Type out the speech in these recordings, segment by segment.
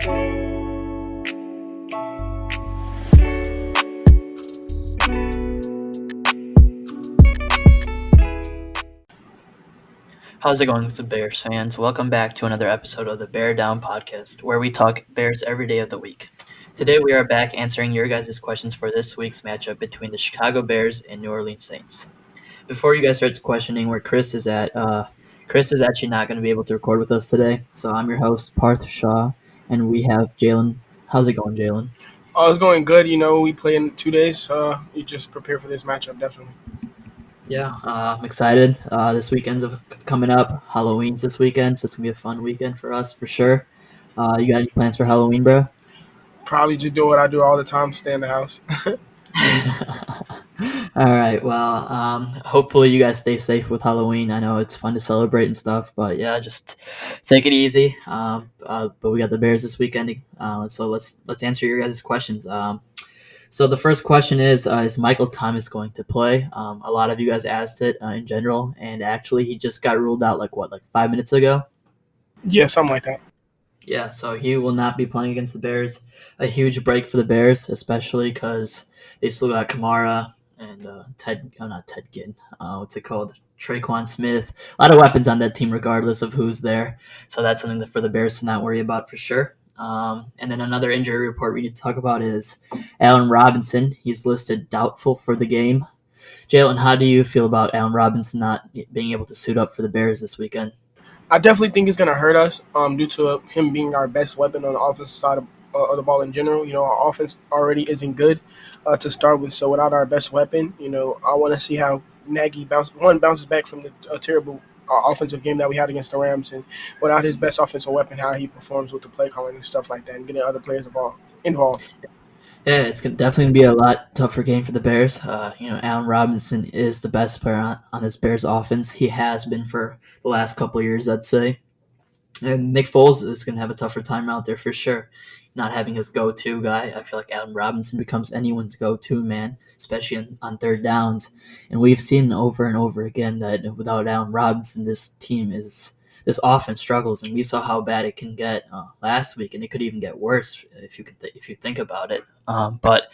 How's it going with the Bears fans? Welcome back to another episode of the Bear Down podcast, where we talk Bears every day of the week. Today we are back answering your guys' questions for this week's matchup between the Chicago Bears and New Orleans Saints. Before you guys start questioning where Chris is at, Chris is actually not going to be able to record with us today. So I'm your host, Parth Shaw, and we have Jaylen. How's it going, Jaylen? It's going good. We play in 2 days. You just prepare for this matchup, definitely. Yeah, I'm excited. This weekend's coming up. Halloween's this weekend, so it's going to be a fun weekend for us for sure. You got any plans for Halloween, bro? Probably just do what I do all the time, stay in the house. All right. Well, hopefully you guys stay safe with Halloween. I know it's fun to celebrate and stuff, but yeah, just take it easy. But we got the Bears this weekend, so let's answer your guys' questions. So the first question is Michael Thomas going to play? A lot of you guys asked it in general, and actually he just got ruled out like 5 minutes ago? Yeah, something like that. Yeah, so he will not be playing against the Bears. A huge break for the Bears, especially because they still got Kamara and not Ted Ginn. What's it called? Traquan Smith. A lot of weapons on that team, regardless of who's there. So that's something for the Bears to not worry about for sure. And then another injury report we need to talk about is Allen Robinson. He's listed doubtful for the game. Jaylen, how do you feel about Allen Robinson not being able to suit up for the Bears this weekend? I definitely think it's going to hurt us due to him being our best weapon on the offensive side of the ball in general. Our offense already isn't good to start with, so without our best weapon, I want to see how Nagy bounces back from the terrible offensive game that we had against the Rams, and without his best offensive weapon, how he performs with the play calling and stuff like that, and getting other players involved. Yeah, it's definitely going to be a lot tougher game for the Bears. Allen Robinson is the best player on this Bears offense. He has been for the last couple of years, I'd say. And Nick Foles is going to have a tougher time out there for sure. Not having his go-to guy. I feel like Allen Robinson becomes anyone's go-to man, especially on third downs. And we've seen over and over again that without Allen Robinson, this offense struggles, and we saw how bad it can get last week, and it could even get worse if you think about it. But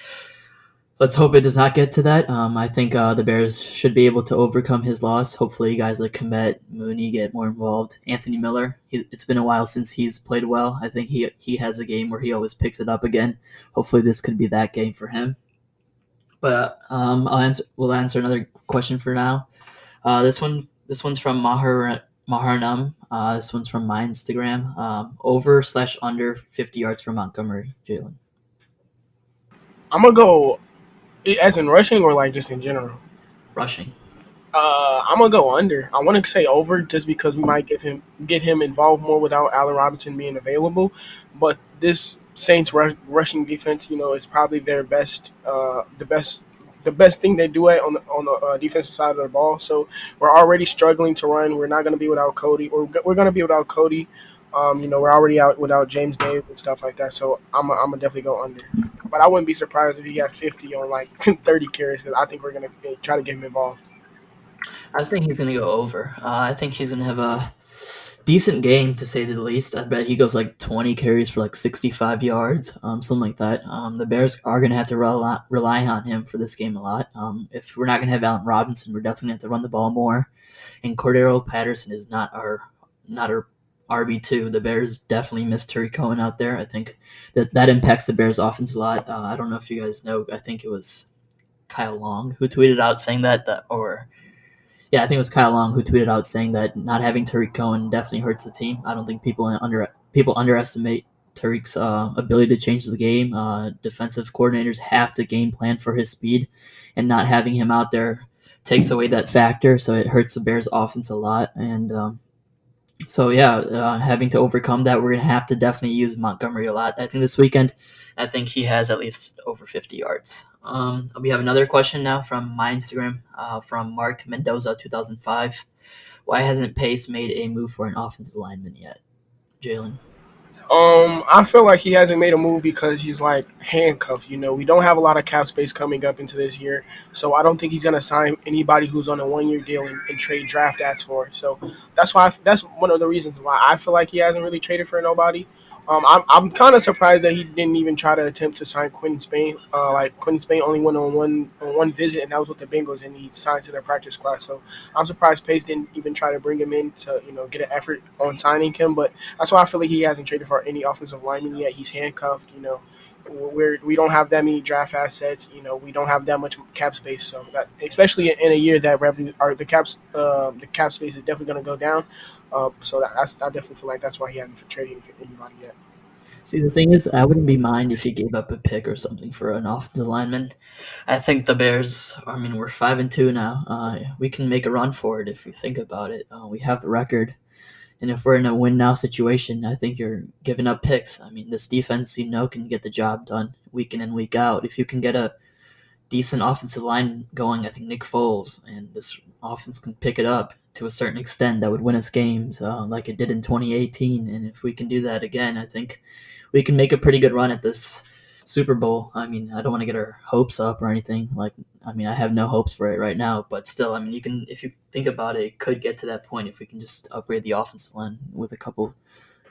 let's hope it does not get to that. I think the Bears should be able to overcome his loss. Hopefully, guys like Komet, Mooney get more involved. Anthony Miller, it's been a while since he's played well. I think he has a game where he always picks it up again. Hopefully, this could be that game for him. But we'll answer another question for now. This one's from Maharanam. This one's from my Instagram. Over/under 50 yards for Montgomery, Jaylen. I'm going to go as in rushing or like just in general? Rushing. I'm going to go under. I want to say over just because we might get him involved more without Allen Robinson being available. But this Saints rushing defense, is probably their best, the best thing they do on the defensive side of the ball. So we're already struggling to run. We're not going to be without Cody. We're going to be without Cody. We're already out without James Dave and stuff like that. So I'm going to definitely go under. But I wouldn't be surprised if he had 50 on like 30 carries because I think we're going to try to get him involved. I think he's going to go over. I think he's going to have a decent game, to say the least. I bet he goes like 20 carries for like 65 yards, something like that. The Bears are going to have to rely on him for this game a lot. If we're not going to have Allen Robinson, we're definitely going to have to run the ball more. And Cordero Patterson is not our RB2. The Bears definitely miss Tariq Cohen out there. I think that impacts the Bears offense a lot. I don't know if you guys know. I think it was Kyle Long who tweeted out saying I think it was Kyle Long who tweeted out saying that not having Tariq Cohen definitely hurts the team. I don't think people underestimate Tariq's ability to change the game. Defensive coordinators have to game plan for his speed, and not having him out there takes away that factor. So it hurts the Bears offense a lot. And having to overcome that, we're going to have to definitely use Montgomery a lot. I think this weekend, he has at least over 50 yards. We have another question now from my Instagram, from Mark Mendoza 2005. Why hasn't Pace made a move for an offensive lineman yet? Jaylen? I feel like he hasn't made a move because he's like handcuffed. We don't have a lot of cap space coming up into this year, so I don't think he's gonna sign anybody who's on a 1-year deal and trade draft ads for. So that's one of the reasons why I feel like he hasn't really traded for nobody. I'm kind of surprised that he didn't even try to attempt to sign Quentin Spain. Like Quentin Spain only went on one visit, and that was with the Bengals, and he signed to their practice squad. So I'm surprised Pace didn't even try to bring him in to get an effort on signing him. But that's why I feel like he hasn't traded for any offensive lineman yet. He's handcuffed. We don't have that many draft assets. We don't have that much cap space. So that, especially in a year that revenue or the cap space is definitely going to go down. I definitely feel like that's why he hasn't traded anybody yet. See, the thing is, I wouldn't be mind if he gave up a pick or something for an offensive lineman. I think the Bears. I mean, we're 5-2 now. We can make a run for it if we think about it. We have the record, and if we're in a win now situation, I think you're giving up picks. I mean, this defense, can get the job done week in and week out. If you can get a decent offensive line going, I think Nick Foles and this offense can pick it up to a certain extent that would win us games like it did in 2018. And if we can do that again, I think we can make a pretty good run at this Super Bowl. I mean, I don't want to get our hopes up or anything. I mean, I have no hopes for it right now, but still, I mean, if you think about it, it could get to that point if we can just upgrade the offensive line with a couple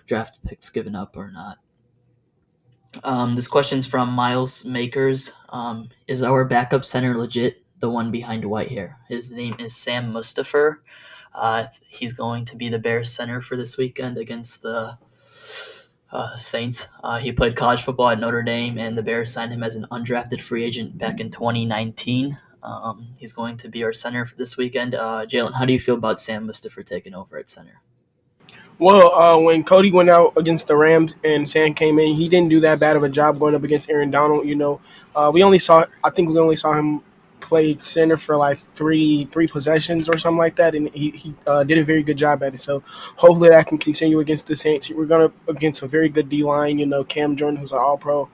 draft picks given up or not. This question's from Miles Makers. Is our backup center legit? The one behind Whitehair. His name is Sam Mustafer. He's going to be the Bears center for this weekend against the Saints. He played college football at Notre Dame, and the Bears signed him as an undrafted free agent back in 2019. He's going to be our center for this weekend. Jalen, how do you feel about Sam Mustafer taking over at center? Well, when Cody went out against the Rams and Sam came in, he didn't do that bad of a job going up against Aaron Donald. I think we only saw him play center for like three possessions or something like that, and he did a very good job at it. So hopefully that can continue against the Saints. We're going up against a very good D line. Cam Jordan, who's an All Pro.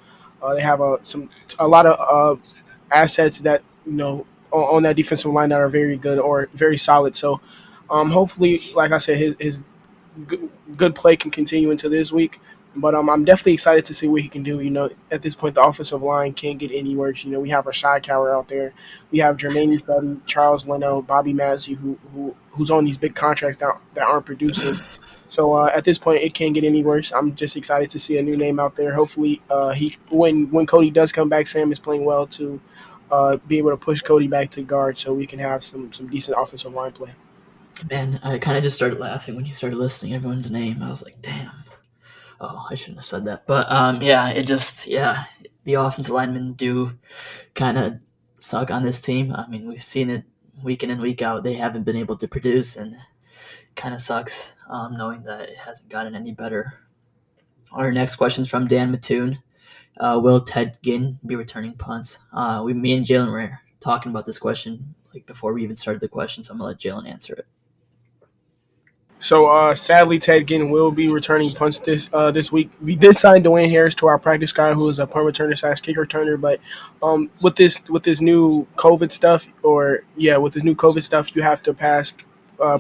They have a lot of assets that on that defensive line that are very good or very solid. So hopefully, like I said, his good play can continue into this week. But I'm definitely excited to see what he can do. At this point, the offensive line can't get any worse. We have a Shy Cower out there. We have Jermaine Fetty, Charles Leno, Bobby Massey, who's on these big contracts that aren't producing. So at this point, it can't get any worse. I'm just excited to see a new name out there. Hopefully, when Cody does come back, Sam is playing well to be able to push Cody back to guard, so we can have some decent offensive line play. Man, I kind of just started laughing when you started listing everyone's name. I was like, damn. Oh, I shouldn't have said that. But the offensive linemen do kind of suck on this team. I mean, we've seen it week in and week out. They haven't been able to produce, and kind of sucks knowing that it hasn't gotten any better. Our next question is from Dan Mattoon. Will Ted Ginn be returning punts? Me and Jalen were talking about this question like before we even started the question, so I'm gonna let Jalen answer it. So sadly, Ted Ginn will be returning punts this week. We did sign Dwayne Harris to our practice guy, who is a punt returner / kick returner. But with this new COVID stuff, you have to pass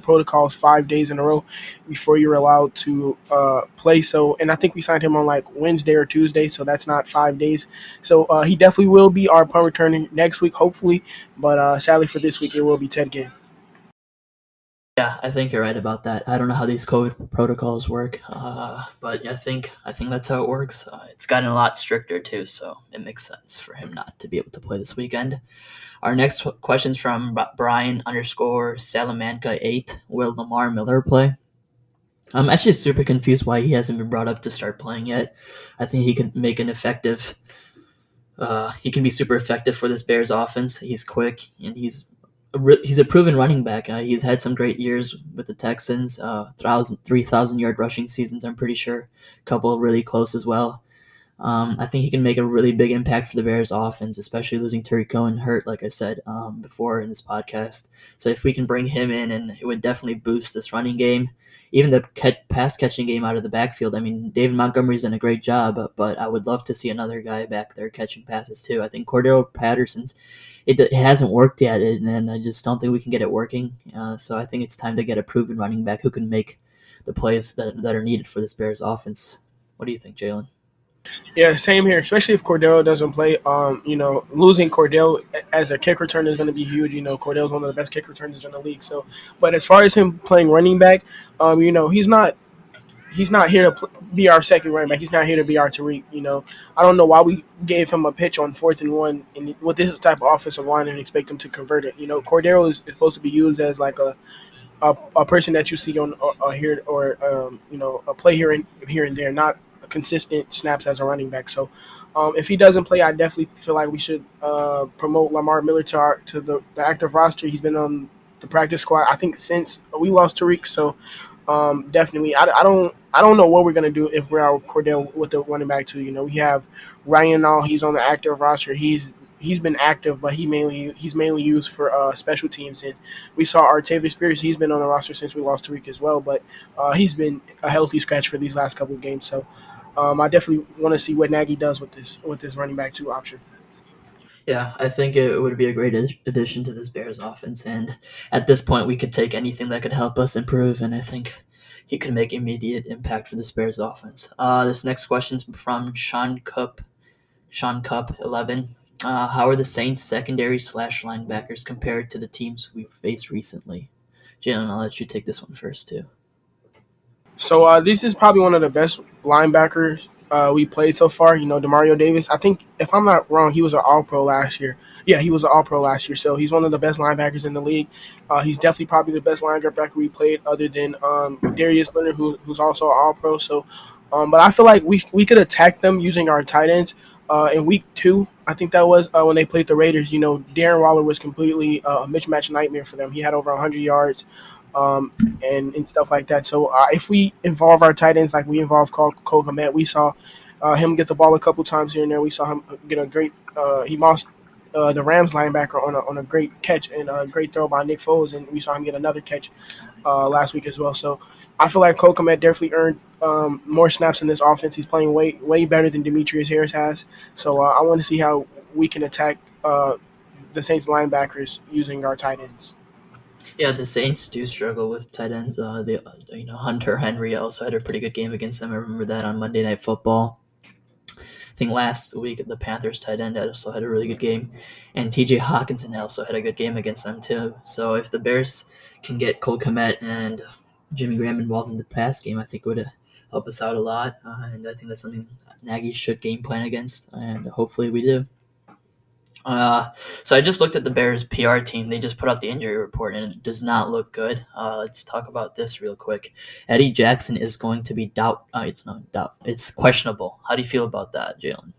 protocols 5 days in a row before you're allowed to play. So, and I think we signed him on like Wednesday or Tuesday, so that's not 5 days. So he definitely will be our punt returner next week, hopefully. But sadly for this week, it will be Ted Ginn. Yeah, I think you're right about that. I don't know how these COVID protocols work, but I think that's how it works. It's gotten a lot stricter too, so it makes sense for him not to be able to play this weekend. Our next question is from Brian underscore Salamanca 8. Will Lamar Miller play? I'm actually super confused why he hasn't been brought up to start playing yet. I think he could make an effective. He can be super effective for this Bears offense. He's quick and he's a proven running back. He's had some great years with the Texans, 3,000 yard rushing seasons. I'm pretty sure, a couple really close as well. I think he can make a really big impact for the Bears offense, especially losing Terry Cohen hurt, like I said before in this podcast. So if we can bring him in, and it would definitely boost this running game, even the pass catching game out of the backfield. I mean, David Montgomery's done a great job, but I would love to see another guy back there catching passes too. I think Cordero Patterson's it hasn't worked yet, and I just don't think we can get it working. So I think it's time to get a proven running back who can make the plays that are needed for this Bears offense. What do you think, Jalen? Yeah, same here. Especially if Cordell doesn't play. Losing Cordell as a kick returner is going to be huge. Cordell's one of the best kick returners in the league. So, but as far as him playing running back, he's not he's not here to be our second running back. He's not here to be our Tariq. I don't know why we gave him a pitch on 4th and 1 and with this type of offensive line and expect him to convert it. Cordero is supposed to be used as like a person that you see on here or a play here and there, not a consistent snaps as a running back. So if he doesn't play, I definitely feel like we should promote Lamar Miller to the active roster. He's been on the practice squad I think since we lost Tariq. So definitely, I don't know what we're gonna do if we're out Cordell with the running back too. We have Ryan now. He's on the active roster. He's been active, but he's mainly used for special teams. And we saw Artavis Spears. He's been on the roster since we lost Tariq as well, but he's been a healthy scratch for these last couple of games. So I definitely want to see what Nagy does with this running back two option. Yeah, I think it would be a great addition to this Bears offense. And at this point, we could take anything that could help us improve. And I think he could make immediate impact for this Bears offense. This next question is from Sean Cup 11. How are the Saints secondary slash linebackers compared to the teams we've faced recently? Jalen, I'll let you take this one first too. So this is probably one of the best linebackers we played so far. Demario Davis. I think if I'm not wrong, he was an All Pro last year. Yeah, he was an All Pro last year. So he's one of the best linebackers in the league. He's definitely probably the best linebacker we played, other than Darius Leonard, who's also an All Pro. So, but I feel like we could attack them using our tight ends. In week 2, I think that was when they played the Raiders. Darren Waller was completely a mismatch nightmare for them. He had over 100 yards. Um, and stuff like that. So if we involve our tight ends like we involved Cole Komet, we saw him get the ball a couple times here and there. We saw him get a great. He lost the Rams linebacker on a great catch and a great throw by Nick Foles, and we saw him get another catch last week as well. So I feel like Cole Komet definitely earned more snaps in this offense. He's playing way better than Demetrius Harris has. So I want to see how we can attack the Saints linebackers using our tight ends. Yeah, the Saints do struggle with tight ends. Hunter Henry also had a pretty good game against them. I remember that on Monday Night Football. I think last week the Panthers tight end also had a really good game, and T.J. Hawkinson also had a good game against them too. So if the Bears can get Cole Kmet and Jimmy Graham involved in the pass game, I think it would help us out a lot. And I think that's something Nagy should game plan against, and hopefully we do. So I just looked at the Bears PR team. They just put out the injury report, and it does not look good. Let's talk about this real quick. Eddie Jackson is going to be doubt. It's not doubt. It's questionable. How do you feel about that, Jalen?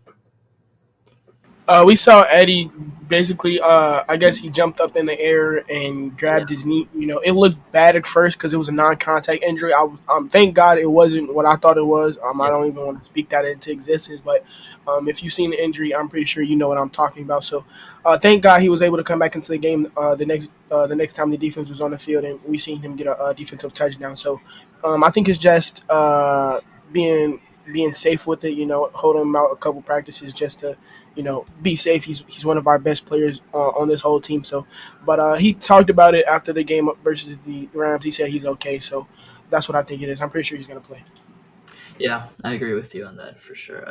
We saw Eddie basically. I guess he jumped up in the air and Yeah. grabbed his knee. It looked bad at first because it was a non-contact injury. Thank God it wasn't what I thought it was. I Yep. don't even want to speak that into existence. But if you've seen the injury, I'm pretty sure you know what I'm talking about. So, thank God he was able to come back into the game the next time the defense was on the field, and we seen him get a defensive touchdown. So, I think it's just being being safe with it. Holding him out a couple practices just to be safe. He's one of our best players on this whole team. So, but he talked about it after the game versus the Rams. He said he's okay. So that's what I think it is. I'm pretty sure he's gonna play. Yeah, I agree with you on that for sure.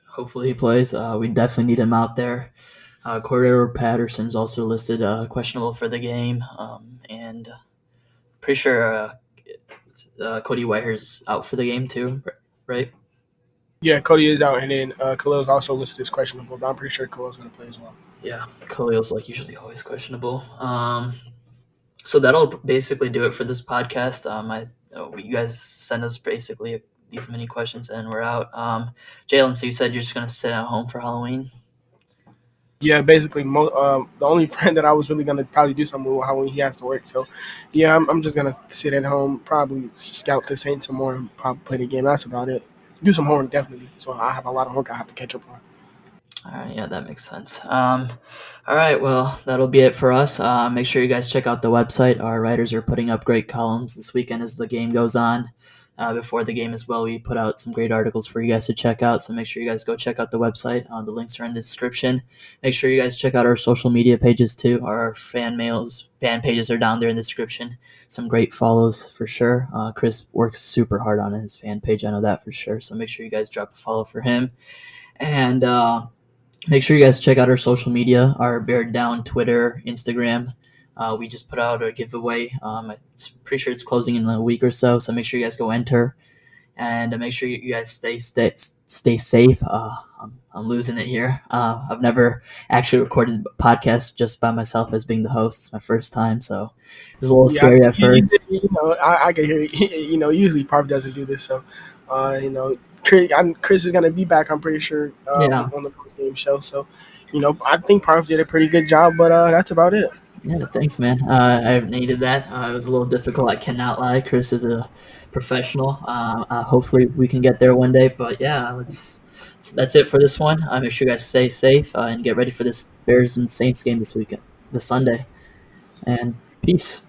Hopefully he plays. We definitely need him out there. Cordero Patterson's also listed questionable for the game, and pretty sure Cody Whitehair's out for the game too, right? Yeah, Cody is out, and then Khalil's also listed as questionable, but I'm pretty sure Khalil's gonna play as well. Yeah, Khalil's like usually always questionable. So that'll basically do it for this podcast. You guys send us basically these many questions, and we're out. Jalen, so you said you're just gonna sit at home for Halloween. Yeah, basically, the only friend that I was really gonna probably do something with how he has to work. So, yeah, I'm just gonna sit at home, probably scout the Saints some more, and probably play the game. That's about it. Do some homework definitely. So I have a lot of homework I have to catch up on. All right, yeah, that makes sense. All right, well, that'll be it for us. Make sure you guys check out the website. Our writers are putting up great columns this weekend as the game goes on. Before the game as well, we put out some great articles for you guys to check out. So make sure you guys go check out the website. The links are in the description. Make sure you guys check out our social media pages too. Our fan pages are down there in the description. Some great follows for sure. Chris works super hard on his fan page. I know that for sure. So make sure you guys drop a follow for him. And make sure you guys check out our social media, our Bear Down Twitter, Instagram. We just put out a giveaway. It's pretty sure it's closing in a week or so, so make sure you guys go enter. and make sure you guys stay safe. I'm losing it here. I've never actually recorded a podcast just by myself as being the host. It's my first time, so it was a little Yeah, scary at first. I can hear. Usually Parv doesn't do this, so Chris is gonna be back. I'm pretty sure Yeah, on the post game show. So, I think Parv did a pretty good job, but that's about it. yeah. Thanks, man. I needed that. It was a little difficult. I cannot lie. Chris is a professional. Hopefully, we can get there one day. But yeah, that's it for this one. Make sure you guys stay safe and get ready for this Bears and Saints game this weekend, this Sunday. And peace.